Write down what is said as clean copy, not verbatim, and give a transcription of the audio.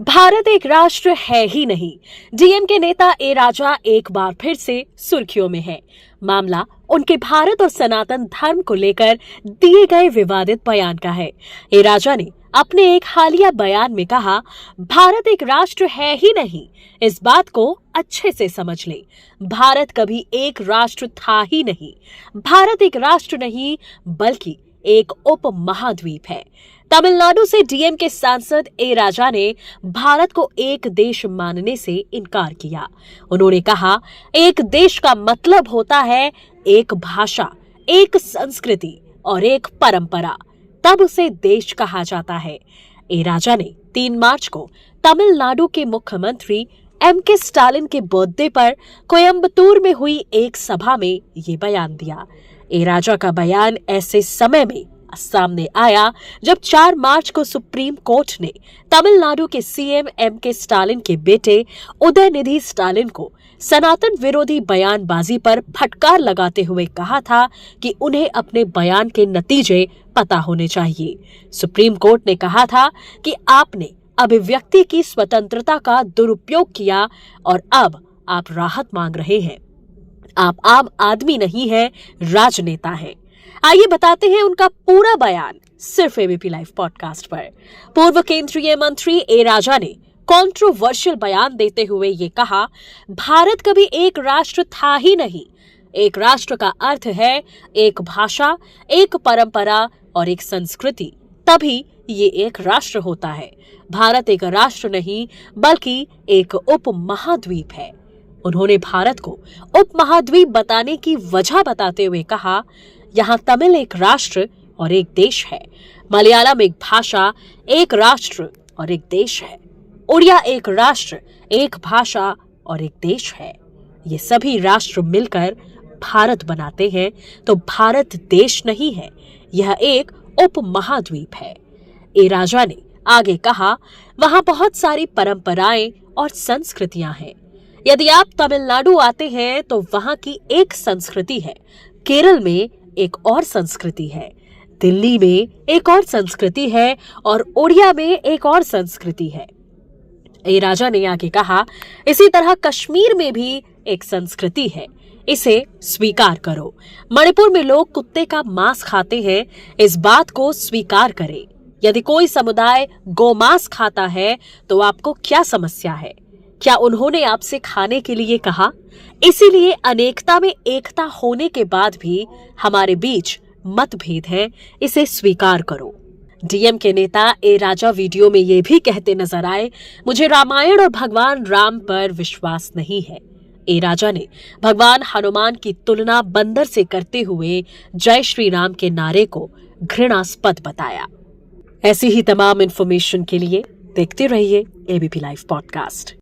भारत एक राष्ट्र है ही नहीं। डीएमके नेता ए राजा एक बार फिर से सुर्खियों में है। मामला उनके भारत और सनातन धर्म को लेकर दिए गए विवादित बयान का है। ए राजा ने अपने एक हालिया बयान में कहा, भारत एक राष्ट्र है ही नहीं, इस बात को अच्छे से समझ ले। भारत कभी एक राष्ट्र था ही नहीं। भारत एक राष्ट्र नहीं बल्कि एक उप महाद्वीप है। तमिलनाडु से डीएमके सांसद ए राजा ने भारत को एक देश मानने से इनकार किया। उन्होंने कहा, एक देश का मतलब होता है एक भाषा, एक संस्कृति और एक परंपरा, तब उसे देश कहा जाता है। ए राजा ने 3 मार्च को तमिलनाडु के मुख्यमंत्री एम.के. स्टालिन के बर्थडे पर कोयम्बटूर में हुई एक सभा में ये बयान दिया। ए राजा का बयान ऐसे समय में सामने आया जब 4 मार्च को सुप्रीम कोर्ट ने तमिलनाडु के सीएम एम.के. स्टालिन के बेटे उदयनिधि स्टालिन को सनातन विरोधी बयानबाजी पर फटकार लगाते हुए कहा था कि उन्हें अपने बयान के नतीजे पता होने चाहिए। सुप्रीम कोर्ट ने कहा था कि आपने अभिव्यक्ति की स्वतंत्रता का दुरुपयोग किया और अब आप राहत मांग रहे हैं। आप आम आदमी नहीं हैं, राजनेता हैं। आइए बताते हैं उनका पूरा बयान सिर्फ एबीपी लाइव पॉडकास्ट पर। पूर्व केंद्रीय मंत्री ए राजा ने कंट्रोवर्शियल बयान देते हुए ये कहा, भारत कभी एक राष्ट्र था ही नहीं। एक राष्ट्र का अर्थ है एक भाषा, एक परंपरा और एक संस्कृति, तभी ये एक राष्ट्र होता है। भारत एक राष्ट्र नहीं बल्कि एक उप महाद्वीप है। उन्होंने भारत को उप महाद्वीप बताने की वजह बताते हुए कहा, यहाँ तमिल एक राष्ट्र और एक देश है, मलयालम एक भाषा, एक राष्ट्र और एक देश है, उड़िया एक राष्ट्र, एक भाषा और एक देश है। ये सभी राष्ट्र मिलकर भारत बनाते हैं, तो भारत देश नहीं है, यह एक उप महाद्वीप है। ए राजा ने आगे कहा, वहां बहुत सारी परंपराएं और संस्कृतियां हैं। यदि आप तमिलनाडु आते हैं तो वहां की एक संस्कृति है, केरल में एक और संस्कृति है, दिल्ली में एक और संस्कृति है और उड़िया में एक और संस्कृति है। ए राजा ने आगे कहा, इसी तरह कश्मीर में भी एक संस्कृति है, इसे स्वीकार करो। मणिपुर में लोग कुत्ते का मांस खाते हैं, इस बात को स्वीकार करें। यदि कोई समुदाय गोमांस खाता है तो आपको क्या समस्या है? क्या उन्होंने आपसे खाने के लिए कहा? इसीलिए अनेकता में एकता होने के बाद भी हमारे बीच मतभेद है, इसे स्वीकार करो। डीएम के नेता ए राजा वीडियो में ये भी कहते नजर आए, मुझे रामायण और भगवान राम पर विश्वास नहीं है। ए राजा ने भगवान हनुमान की तुलना बंदर से करते हुए जय श्री राम के नारे को घृणास्पद बताया। ऐसी ही तमाम इंफॉर्मेशन के लिए देखते रहिए एबीपी लाइव पॉडकास्ट।